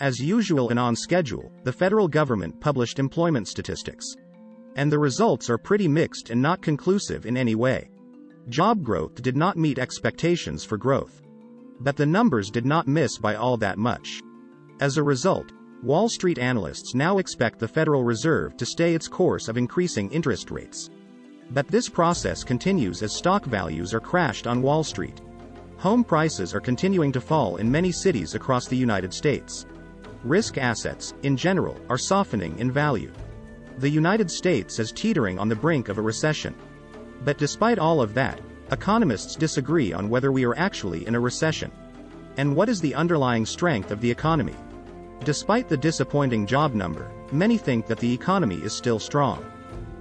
As usual and on schedule, the federal government published employment statistics. And the results are pretty mixed and not conclusive in any way. Job growth did not meet expectations for growth. But the numbers did not miss by all that much. As a result, Wall Street analysts now expect the Federal Reserve to stay its course of increasing interest rates. But this process continues as stock values are crashed on Wall Street. Home prices are continuing to fall in many cities across the United States. Risk assets, in general, are softening in value. The United States is teetering on the brink of a recession. But despite all of that, economists disagree on whether we are actually in a recession. And what is the underlying strength of the economy? Despite the disappointing job number, many think that the economy is still strong.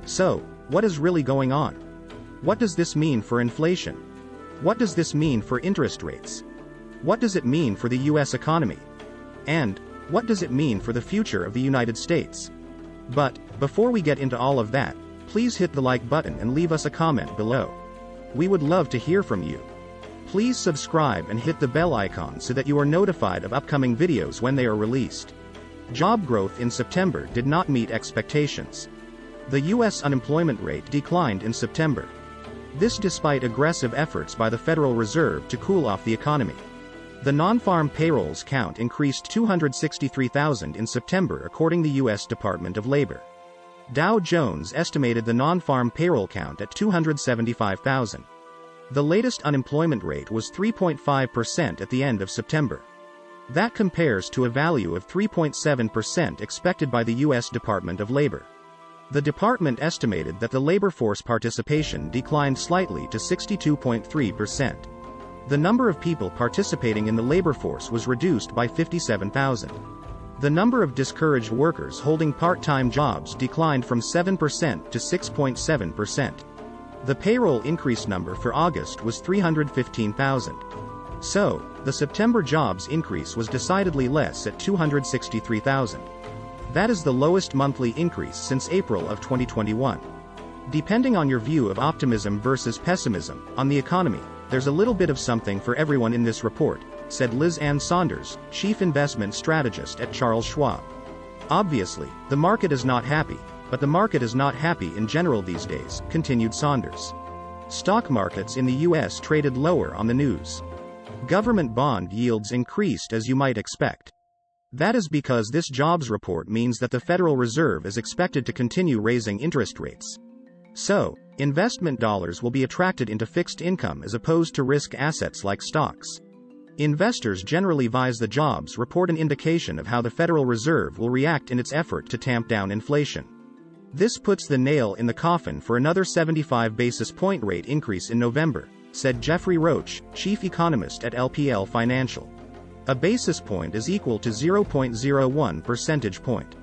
So, what is really going on? What does this mean for inflation? What does this mean for interest rates? What does it mean for the US economy? And, what does it mean for the future of the United States? But, before we get into all of that, please hit the like button and leave us a comment below. We would love to hear from you. Please subscribe and hit the bell icon so that you are notified of upcoming videos when they are released. Job growth in September did not meet expectations. The US unemployment rate declined in September. This despite aggressive efforts by the Federal Reserve to cool off the economy. The non-farm payrolls count increased 263,000 in September according to the U.S. Department of Labor. Dow Jones estimated the non-farm payroll count at 275,000. The latest unemployment rate was 3.5% at the end of September. That compares to a value of 3.7% expected by the U.S. Department of Labor. The department estimated that the labor force participation declined slightly to 62.3%. The number of people participating in the labor force was reduced by 57,000. The number of discouraged workers holding part-time jobs declined from 7% to 6.7%. The payroll increase number for August was 315,000. So, the September jobs increase was decidedly less at 263,000. That is the lowest monthly increase since April of 2021. Depending on your view of optimism versus pessimism on the economy, there's a little bit of something for everyone in this report, said Liz Ann Saunders, chief investment strategist at Charles Schwab. Obviously, the market is not happy, but the market is not happy in general these days, continued Saunders. Stock markets in the U.S. traded lower on the news. Government bond yields increased as you might expect. That is because this jobs report means that the Federal Reserve is expected to continue raising interest rates. So, investment dollars will be attracted into fixed income as opposed to risk assets like stocks. Investors generally vise the jobs report an indication of how the Federal Reserve will react in its effort to tamp down inflation. This puts the nail in the coffin for another 75 basis point rate increase in November, said Jeffrey Roach, chief economist at LPL Financial. A basis point is equal to 0.01 percentage point.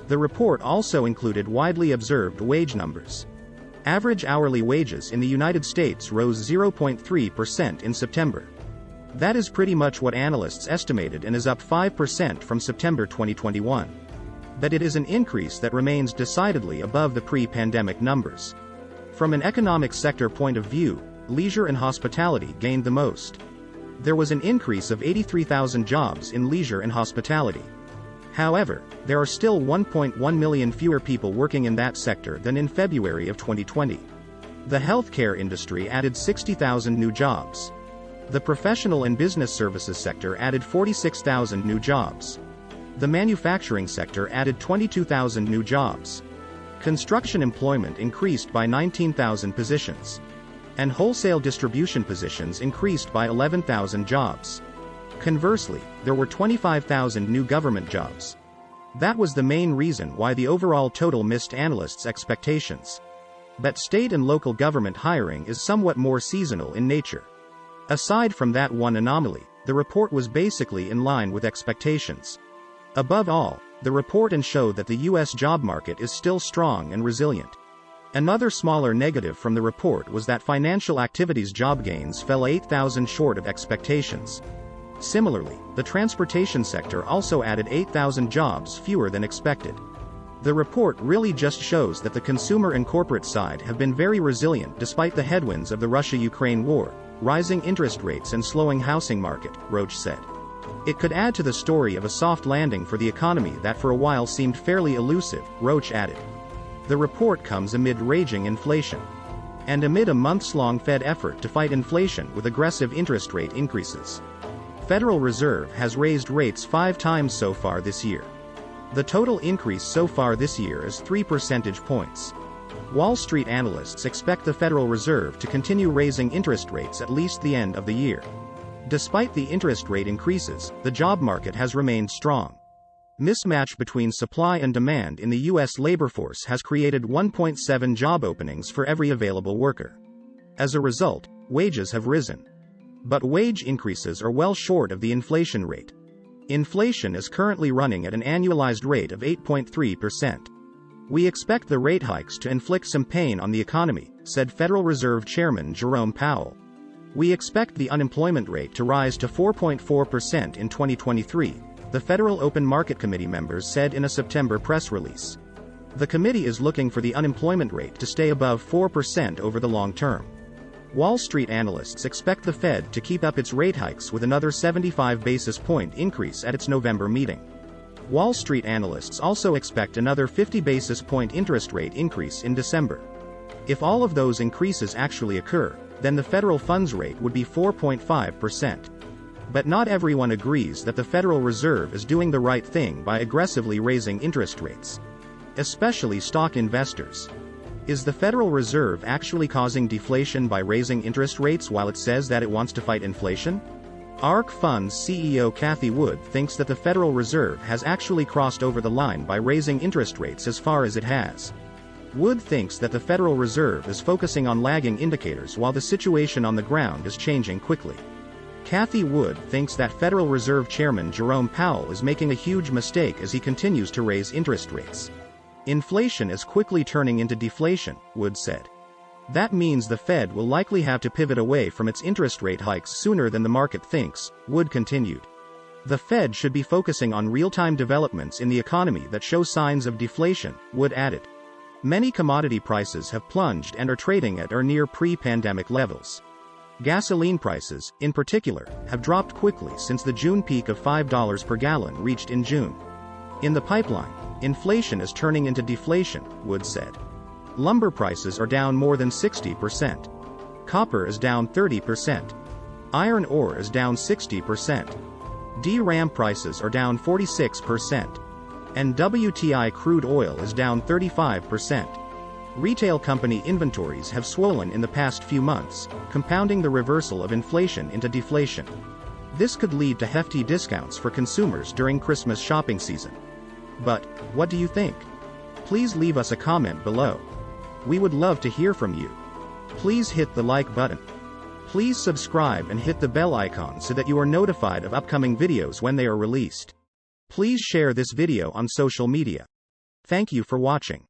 The report also included widely observed wage numbers. Average hourly wages in the United States rose 0.3% in September. That is pretty much what analysts estimated and is up 5% from September 2021. But it is an increase that remains decidedly above the pre-pandemic numbers. From an economic sector point of view, leisure and hospitality gained the most. There was an increase of 83,000 jobs in leisure and hospitality. However, there are still 1.1 million fewer people working in that sector than in February of 2020. The healthcare industry added 60,000 new jobs. The professional and business services sector added 46,000 new jobs. The manufacturing sector added 22,000 new jobs. Construction employment increased by 19,000 positions. And wholesale distribution positions increased by 11,000 jobs. Conversely, there were 25,000 new government jobs. That was the main reason why the overall total missed analysts' expectations. But state and local government hiring is somewhat more seasonal in nature. Aside from that one anomaly, the report was basically in line with expectations. Above all, the report showed that the U.S. job market is still strong and resilient. Another smaller negative from the report was that financial activities job gains fell 8,000 short of expectations. Similarly, the transportation sector also added 8,000 jobs fewer than expected. The report really just shows that the consumer and corporate side have been very resilient despite the headwinds of the Russia-Ukraine war, rising interest rates and slowing housing market, Roach said. It could add to the story of a soft landing for the economy that for a while seemed fairly elusive, Roach added. The report comes amid raging inflation. And amid a months-long Fed effort to fight inflation with aggressive interest rate increases. Federal Reserve has raised rates 5 times so far this year. The total increase so far this year is 3 percentage points. Wall Street analysts expect the Federal Reserve to continue raising interest rates at least the end of the year. Despite the interest rate increases, the job market has remained strong. Mismatch between supply and demand in the U.S. labor force has created 1.7 job openings for every available worker. As a result, wages have risen. But wage increases are well short of the inflation rate. Inflation is currently running at an annualized rate of 8.3%. We expect the rate hikes to inflict some pain on the economy, said Federal Reserve Chairman Jerome Powell. We expect the unemployment rate to rise to 4.4% in 2023, the Federal Open Market Committee members said in a September press release. The committee is looking for the unemployment rate to stay above 4% over the long term. Wall Street analysts expect the Fed to keep up its rate hikes with another 75 basis point increase at its November meeting. Wall Street analysts also expect another 50 basis point interest rate increase in December. If all of those increases actually occur, then the federal funds rate would be 4.5%. But not everyone agrees that the Federal Reserve is doing the right thing by aggressively raising interest rates. Especially stock investors. Is the Federal Reserve actually causing deflation by raising interest rates while it says that it wants to fight inflation? ARK Fund's CEO Cathie Wood thinks that the Federal Reserve has actually crossed over the line by raising interest rates as far as it has. Wood thinks that the Federal Reserve is focusing on lagging indicators while the situation on the ground is changing quickly. Cathie Wood thinks that Federal Reserve Chairman Jerome Powell is making a huge mistake as he continues to raise interest rates. Inflation is quickly turning into deflation, Wood said. That means the Fed will likely have to pivot away from its interest rate hikes sooner than the market thinks, Wood continued. The Fed should be focusing on real-time developments in the economy that show signs of deflation, Wood added. Many commodity prices have plunged and are trading at or near pre-pandemic levels. Gasoline prices, in particular, have dropped quickly since the June peak of $5 per gallon reached in June. In the pipeline, inflation is turning into deflation, Wood said. Lumber prices are down more than 60%. Copper is down 30%. Iron ore is down 60%. DRAM prices are down 46%. And WTI crude oil is down 35%. Retail company inventories have swollen in the past few months, compounding the reversal of inflation into deflation. This could lead to hefty discounts for consumers during Christmas shopping season. But, what do you think? Please leave us a comment below. We would love to hear from you. Please hit the like button. Please subscribe and hit the bell icon so that you are notified of upcoming videos when they are released. Please share this video on social media. Thank you for watching.